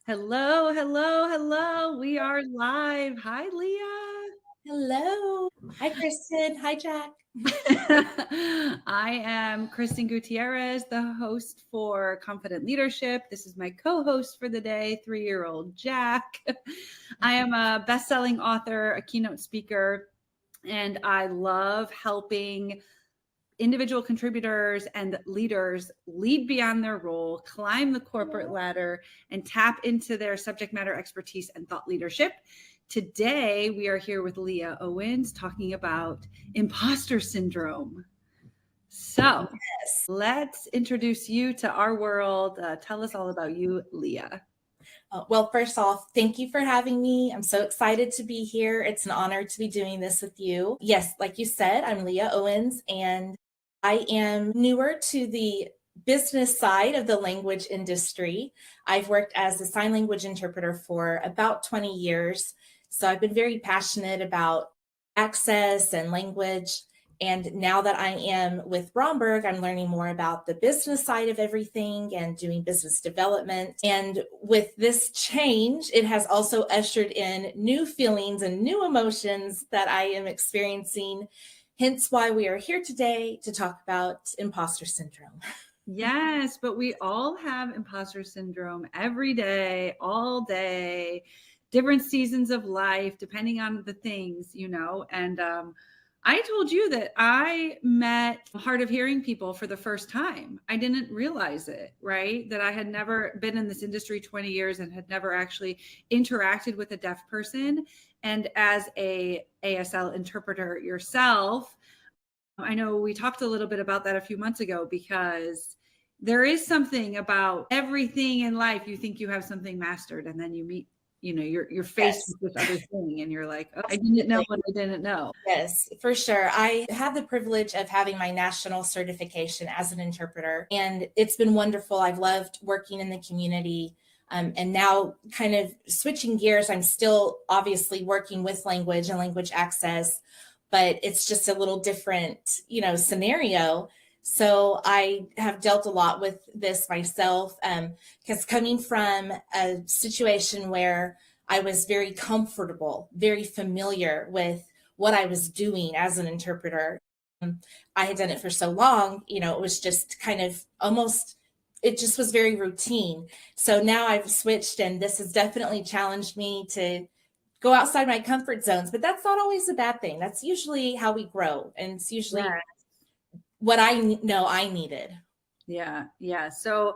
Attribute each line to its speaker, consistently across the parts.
Speaker 1: Hello, hello, hello. We are live. Hi, Leah.
Speaker 2: Hello. Hi, Kristin. Hi, Jack.
Speaker 1: I am Kristin Gutierrez, the host for Confident Leadership. This is my co-host for the day, 3-year-old Jack. I am a best-selling author, a keynote speaker, and I love helping individual contributors and leaders lead beyond their role, climb the corporate ladder, and tap into their subject matter expertise and thought leadership. Today, we are here with Leah Owens talking about imposter syndrome. So
Speaker 2: Yes.
Speaker 1: let's introduce you to our world. Tell us all about you, Leah.
Speaker 2: Well, first off, thank you for having me. I'm so excited to be here. It's an honor to be doing this with you. Yes, like you said, I'm Leah Owens, and I am newer to the business side of the language industry. I've worked as a sign language interpreter for about 20 years. So I've been very passionate about access and language. And now that I am with Bromberg, I'm learning more about the business side of everything and doing business development. And with this change, it has also ushered in new feelings and new emotions that I am experiencing. Hence why we are here today to talk about imposter syndrome.
Speaker 1: Yes, but we all have imposter syndrome every day, all day, different seasons of life, depending on the things, And I told you that I met hard of hearing people for the first time. I didn't realize it, right? That I had never been in this industry 20 years and had never actually interacted with a deaf person. And as a ASL interpreter yourself, I know we talked a little bit about that a few months ago because there is something about everything in life. You think you have something mastered, and then you meet, you're faced
Speaker 2: Yes.
Speaker 1: with this other thing, and you're like, oh, I didn't know what I didn't know.
Speaker 2: Yes, for sure. I have the privilege of having my national certification as an interpreter, and it's been wonderful. I've loved working in the community. And now, kind of switching gears, I'm still obviously working with language and language access, but it's just a little different, scenario. So I have dealt a lot with this myself, because coming from a situation where I was very comfortable, very familiar with what I was doing as an interpreter. I had done it for so long, it was just kind of almost, it just was very routine. So now I've switched, and this has definitely challenged me to go outside my comfort zones, but that's not always a bad thing. That's usually how we grow, and it's usually what I know I needed.
Speaker 1: Yeah. Yeah. So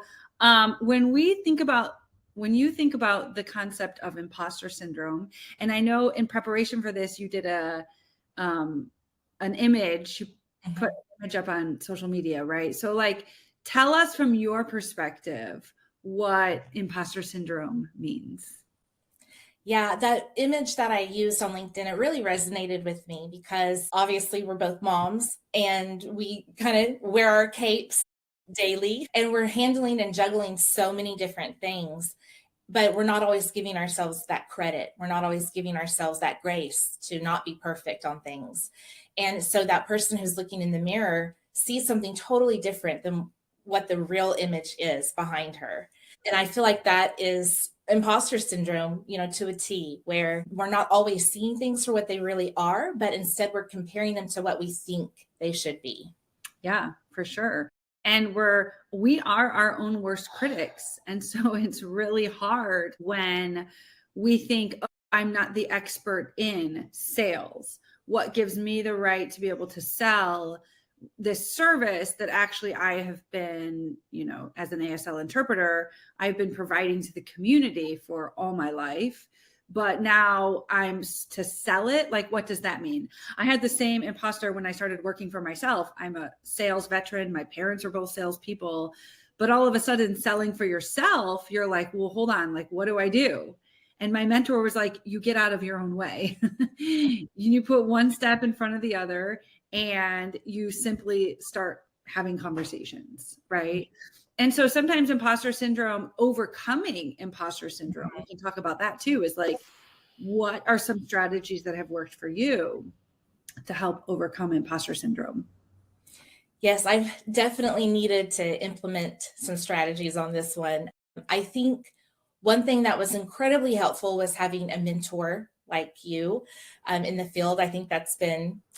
Speaker 1: when you think about the concept of imposter syndrome, and I know in preparation for this, you did an image, you put an image up on social media, right? So like, tell us from your perspective what imposter syndrome means.
Speaker 2: Yeah, that image that I used on LinkedIn, it really resonated with me because obviously we're both moms and we kind of wear our capes daily, and we're handling and juggling so many different things, but we're not always giving ourselves that credit. We're not always giving ourselves that grace to not be perfect on things. And so that person who's looking in the mirror sees something totally different than what the real image is behind her. And I feel like that is imposter syndrome, to a T, where we're not always seeing things for what they really are, but instead we're comparing them to what we think they should be.
Speaker 1: Yeah, for sure. And we are our own worst critics. And so it's really hard when we think, oh, I'm not the expert in sales. What gives me the right to be able to sell this service that actually I have been, as an ASL interpreter, I've been providing to the community for all my life. But now I'm to sell it. Like, what does that mean? I had the same imposter when I started working for myself. I'm a sales veteran. My parents are both salespeople. But all of a sudden, selling for yourself, you're like, well, hold on. Like, what do I do? And my mentor was like, you get out of your own way. You put one step in front of the other, and you simply start having conversations, right? And so sometimes overcoming imposter syndrome, we can talk about that too, is like, what are some strategies that have worked for you to help overcome imposter syndrome?
Speaker 2: Yes, I've definitely needed to implement some strategies on this one. I think One thing that was incredibly helpful was having a mentor like you in the field. I think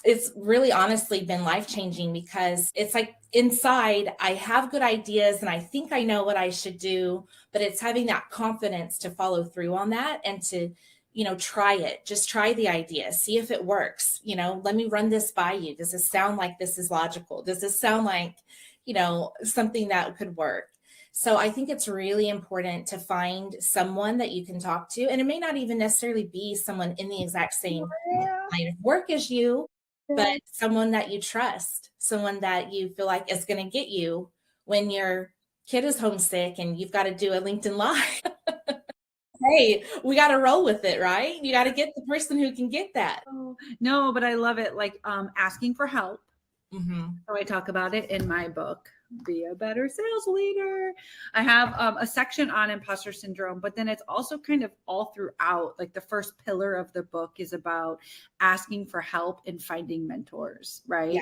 Speaker 2: it's really honestly been life-changing, because it's like inside I have good ideas and I think I know what I should do, but it's having that confidence to follow through on that and to, try it. Just try the idea, see if it works. Let me run this by you. Does this sound like this is logical? Does this sound like, something that could work? So I think it's really important to find someone that you can talk to. And it may not even necessarily be someone in the exact same line of work as you, but someone that you trust, someone that you feel like is going to get you when your kid is homesick and you've got to do a LinkedIn Live. Hey, we got to roll with it, right? You got to get the person who can get that.
Speaker 1: Oh, no, but I love it. Like asking for help.
Speaker 2: Mm-hmm.
Speaker 1: So I talk about it in my book, Be a Better Sales Leader. I have a section on imposter syndrome, but then it's also kind of all throughout. Like the first pillar of the book is about asking for help and finding mentors, right?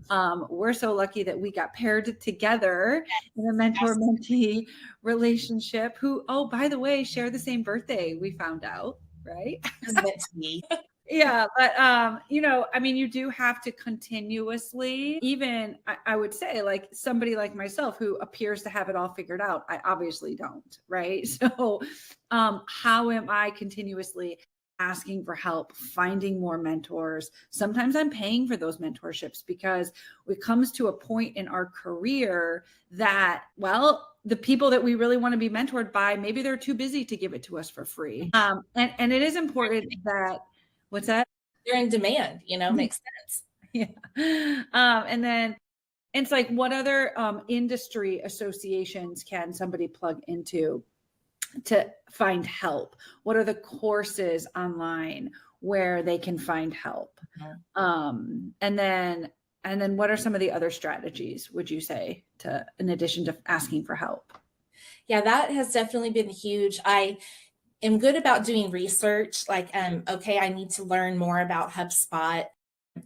Speaker 1: Yeah. We're so lucky that we got paired together in a mentor-mentee relationship who, oh, by the way, share the same birthday, we found out, right? Yeah, but you do have to continuously, even I would say, like somebody like myself who appears to have it all figured out, I obviously don't, right? So how am I continuously asking for help, finding more mentors? Sometimes I'm paying for those mentorships because it comes to a point in our career that, well, the people that we really want to be mentored by, maybe they're too busy to give it to us for free. And it is important that, what's that?
Speaker 2: They're in demand, makes sense.
Speaker 1: Yeah. And then it's like, what other industry associations can somebody plug into to find help? What are the courses online where they can find help? And then what are some of the other strategies, would you say, in addition to asking for help?
Speaker 2: Yeah, that has definitely been huge. I am good about doing research. Like, okay, I need to learn more about HubSpot.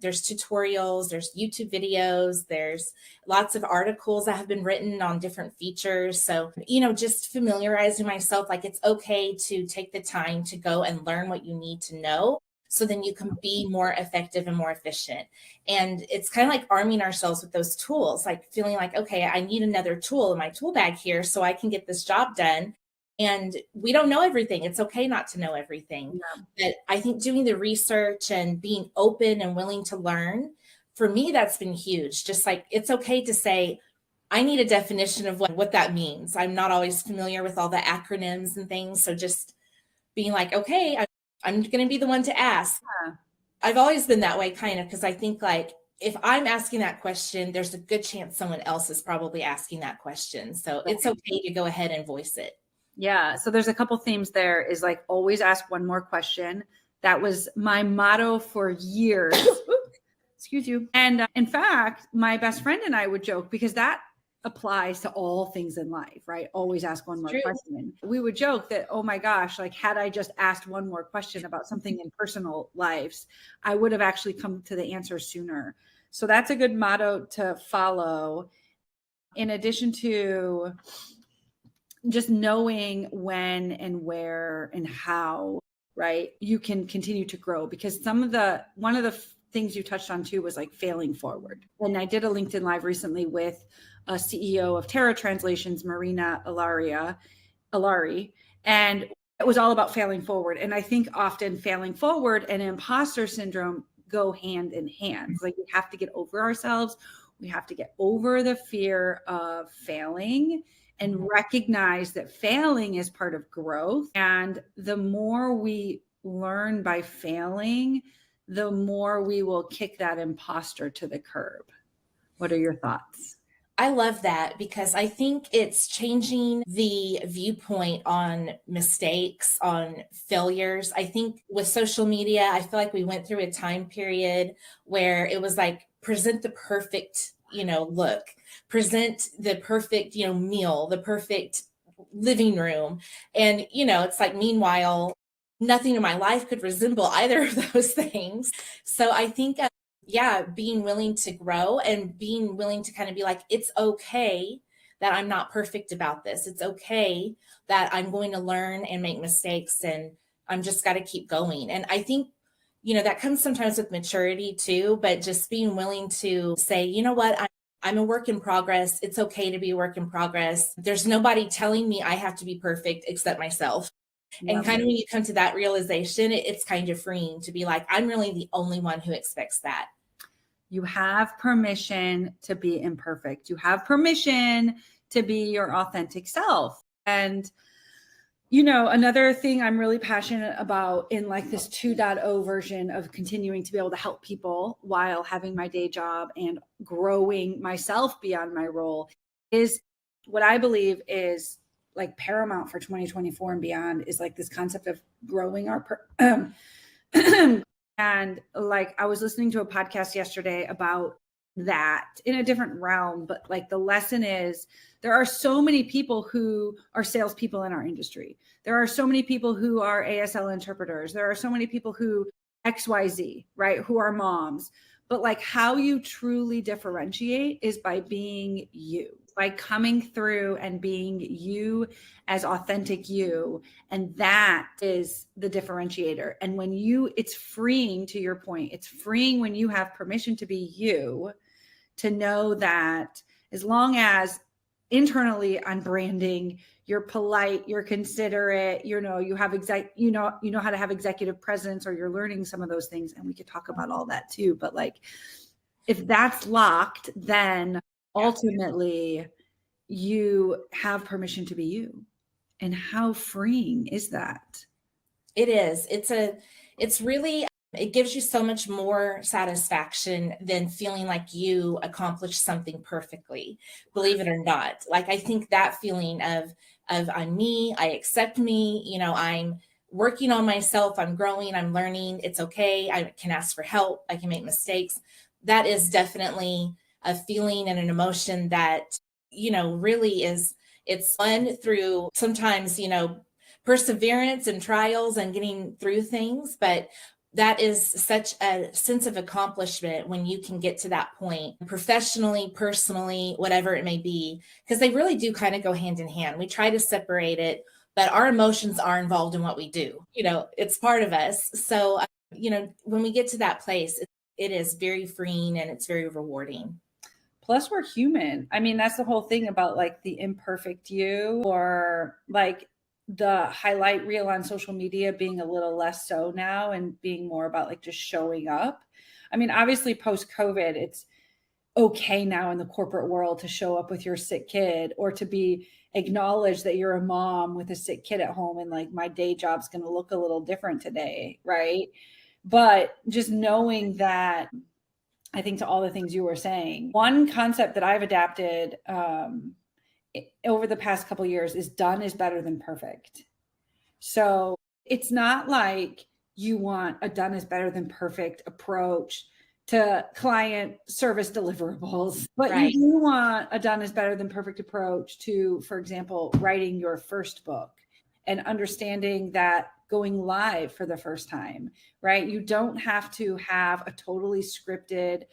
Speaker 2: There's tutorials, there's YouTube videos, there's lots of articles that have been written on different features. So, just familiarizing myself, like it's okay to take the time to go and learn what you need to know, so then you can be more effective and more efficient. And it's kind of like arming ourselves with those tools, like feeling like, okay, I need another tool in my tool bag here so I can get this job done. And we don't know everything. It's okay not to know everything. Yeah. But I think doing the research and being open and willing to learn, for me, that's been huge. Just like, it's okay to say, I need a definition of what that means. I'm not always familiar with all the acronyms and things. So just being like, okay, I'm going to be the one to ask. Yeah. I've always been that way, kind of, because I think like, if I'm asking that question, there's a good chance someone else is probably asking that question. So it's okay to go ahead and voice it.
Speaker 1: Yeah. So there's a couple themes there, is like always ask one more question. That was my motto for years. Excuse you. And in fact, my best friend and I would joke, because that applies to all things in life, right? Always ask one more question. We would joke that, oh my gosh, like had I just asked one more question about something in personal lives, I would have actually come to the answer sooner. So that's a good motto to follow. In addition to just knowing when and where and how, right, you can continue to grow. Because one of the things you touched on too was like failing forward. And I did a LinkedIn Live recently with a CEO of Terra Translations, Marina Alari, and it was all about failing forward. And I think often failing forward and imposter syndrome go hand in hand. Like we have to get over ourselves. We have to get over the fear of failing and recognize that failing is part of growth. And the more we learn by failing, the more we will kick that imposter to the curb. What are your thoughts?
Speaker 2: I love that, because I think it's changing the viewpoint on mistakes, on failures. I think with social media, I feel like we went through a time period where it was like, present the perfect, look, present the perfect, meal, the perfect living room. And, it's like, meanwhile, nothing in my life could resemble either of those things. So I think, being willing to grow and being willing to kind of be like, it's okay that I'm not perfect about this. It's okay that I'm going to learn and make mistakes, and I'm just got to keep going. And I think, that comes sometimes with maturity too, but just being willing to say, you know what, I'm a work in progress. It's okay to be a work in progress. There's nobody telling me I have to be perfect except myself. And kind of when you come to that realization, it's kind of freeing to be like, I'm really the only one who expects that.
Speaker 1: You have permission to be imperfect. You have permission to be your authentic self. And, another thing I'm really passionate about in like this 2.0 version of continuing to be able to help people while having my day job and growing myself beyond my role is what I believe is like paramount for 2024 and beyond is like this concept of growing our and like I was listening to a podcast yesterday about that in a different realm, but like the lesson is there are so many people who are salespeople in our industry. There are so many people who are ASL interpreters. There are so many people who XYZ, right? Who are moms. But like how you truly differentiate is by being you, by coming through and being you as authentic you. And that is the differentiator. And when it's freeing, to your point, it's freeing when you have permission to be you, to know that as long as internally on branding, you're polite, you're considerate, you have you know how to have executive presence, or you're learning some of those things. And we could talk about all that too. But like, if that's locked, then ultimately you have permission to be you. And how freeing is that?
Speaker 2: It is. It's really, it gives you so much more satisfaction than feeling like you accomplished something perfectly, believe it or not. Like, I think that feeling of I'm me, I accept me, I'm working on myself, I'm growing, I'm learning, it's okay, I can ask for help, I can make mistakes. That is definitely a feeling and an emotion that, really it's fun through sometimes, perseverance and trials and getting through things. But that is such a sense of accomplishment when you can get to that point professionally, personally, whatever it may be, because they really do kind of go hand in hand. We try to separate it, but our emotions are involved in what we do. It's part of us. So, when we get to that place, it is very freeing and it's very rewarding.
Speaker 1: Plus, we're human. I mean, that's the whole thing about like the imperfect you, or like the highlight reel on social media being a little less so now and being more about like just showing up. I mean, obviously post COVID, it's okay now in the corporate world to show up with your sick kid, or to be acknowledged that you're a mom with a sick kid at home, and like my day job's going to look a little different today, right? But just knowing that, I think to all the things you were saying, one concept that I've adapted over the past couple of years is done is better than perfect. So it's not like you want a done is better than perfect approach to client service deliverables, but right. You do want a done is better than perfect approach to, for example, writing your first book and understanding that going live for the first time, right? You don't have to have a totally scripted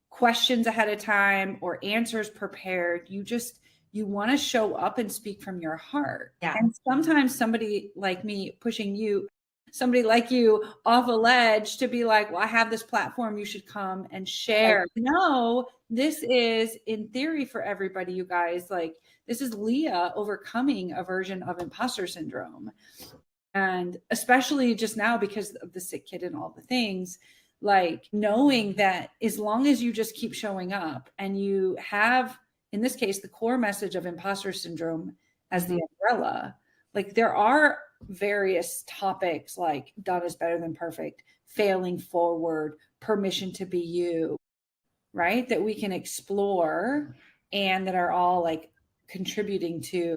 Speaker 1: questions ahead of time or answers prepared. You want to show up and speak from your heart.
Speaker 2: Yeah.
Speaker 1: And sometimes somebody like me pushing you, somebody like you off a ledge to be like, well, I have this platform, you should come and share. No, this is in theory for everybody, you guys. Like, this is Leah overcoming a version of imposter syndrome. And especially just now because of the sick kid and all the things, like knowing that as long as you just keep showing up and you have, in this case, the core message of imposter syndrome as the umbrella, like there are various topics like done is better than perfect, failing forward, permission to be you, right? That we can explore and that are all like contributing to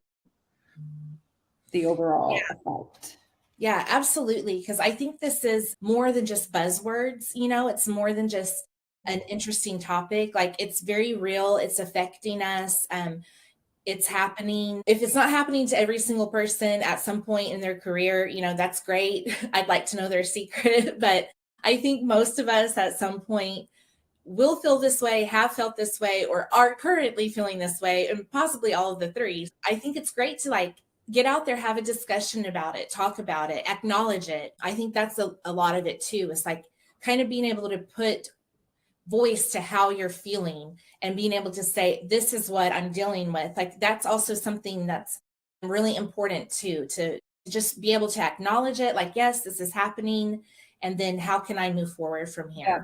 Speaker 1: the overall effect.
Speaker 2: Yeah, absolutely. Because I think this is more than just buzzwords, it's more than just an interesting topic. Like, it's very real. It's affecting us. It's happening. If it's not happening to every single person at some point in their career, that's great. I'd like to know their secret. But I think most of us at some point will feel this way, have felt this way, or are currently feeling this way, and possibly all of the three. I think it's great to like get out there, have a discussion about it, talk about it, acknowledge it. I think that's a lot of it too. It's like kind of being able to put voice to how you're feeling and being able to say, this is what I'm dealing with. Like that's also something that's really important too, to just be able to acknowledge it. Like, yes, this is happening. And then how can I move forward from here?
Speaker 1: Yeah.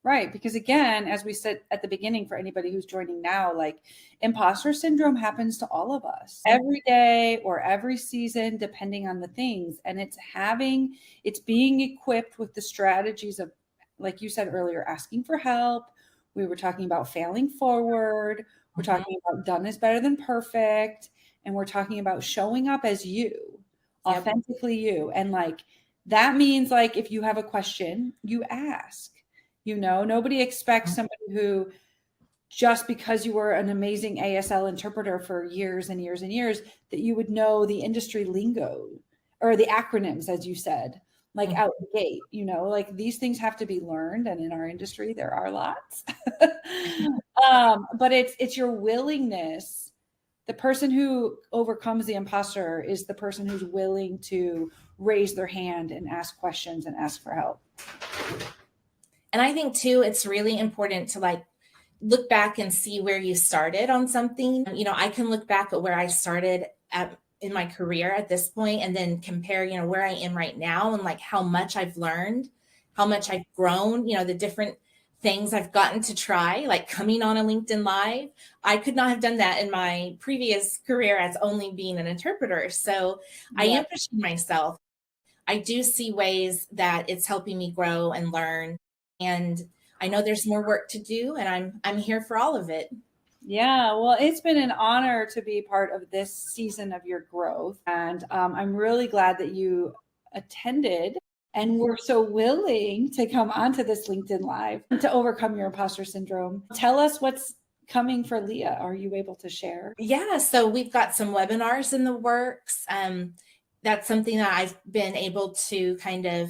Speaker 1: Right. Because again, as we said at the beginning, for anybody who's joining now, like imposter syndrome happens to all of us every day or every season, depending on the things. And it's being equipped with the strategies of, like you said earlier, asking for help. We were talking about failing forward. We're talking about done is better than perfect. And we're talking about showing up as you, authentically you. And like, that means like, if you have a question, you ask. Nobody expects somebody who, just because you were an amazing ASL interpreter for years and years and years, that you would know the industry lingo or the acronyms, as you said, like out the gate, like these things have to be learned. And in our industry, there are lots. But it's your willingness. The person who overcomes the imposter is the person who's willing to raise their hand and ask questions and ask for help.
Speaker 2: And I think too, it's really important to like look back and see where you started on something. I can look back at where I started in my career at this point and then compare, where I am right now and like how much I've learned, how much I've grown, the different things I've gotten to try, like coming on a LinkedIn Live. I could not have done that in my previous career as only being an interpreter. So I am pushing myself. I do see ways that it's helping me grow and learn. And I know there's more work to do, and I'm here for all of it.
Speaker 1: Yeah, well, it's been an honor to be part of this season of your growth. And I'm really glad that you attended and were so willing to come onto this LinkedIn Live to overcome your imposter syndrome. Tell us what's coming for Leah. Are you able to share?
Speaker 2: Yeah, so we've got some webinars in the works. That's something that I've been able to kind of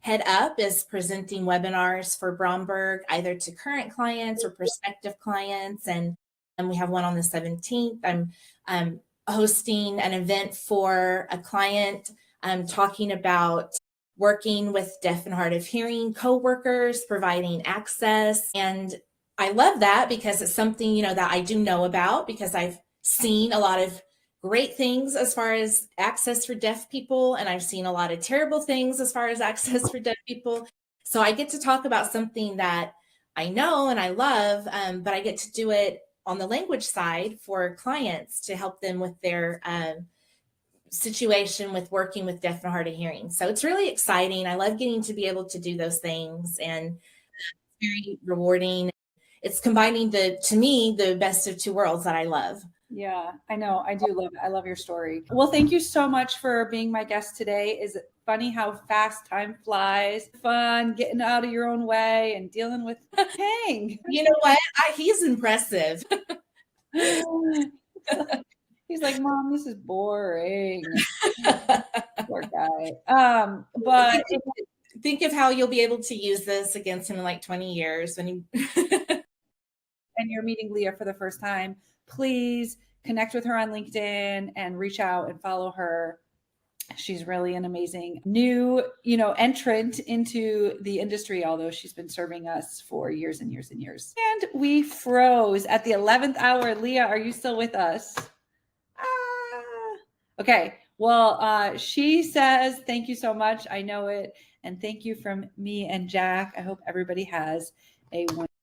Speaker 2: head up, is presenting webinars for Bromberg, either to current clients or prospective clients. And we have one on the 17th. I'm hosting an event for a client. I'm talking about working with deaf and hard of hearing coworkers, providing access. And I love that because it's something, that I do know about, because I've seen a lot of great things as far as access for deaf people, and I've seen a lot of terrible things as far as access for deaf people. So I get to talk about something that I know and I love, but I get to do it on the language side for clients to help them with their situation with working with deaf and hard of hearing. So it's really exciting. I love getting to be able to do those things, and it's very rewarding. It's combining to me, the best of two worlds that I love.
Speaker 1: Yeah, I know. I do love it. I love your story. Well, thank you so much for being my guest today. Is it funny how fast time flies? Fun getting out of your own way and dealing with Hang.
Speaker 2: You know what? He's impressive.
Speaker 1: He's like, Mom, this is boring. Poor guy. But
Speaker 2: think of how you'll be able to use this against him in like 20 years when you
Speaker 1: and you're meeting Leah for the first time. Please connect with her on LinkedIn and reach out and follow her. She's really an amazing new, entrant into the industry, although she's been serving us for years and years and years. And we froze at the 11th hour. Leah, are you still with us? Okay. Well, she says, thank you so much. I know it. And thank you from me and Jack. I hope everybody has a wonderful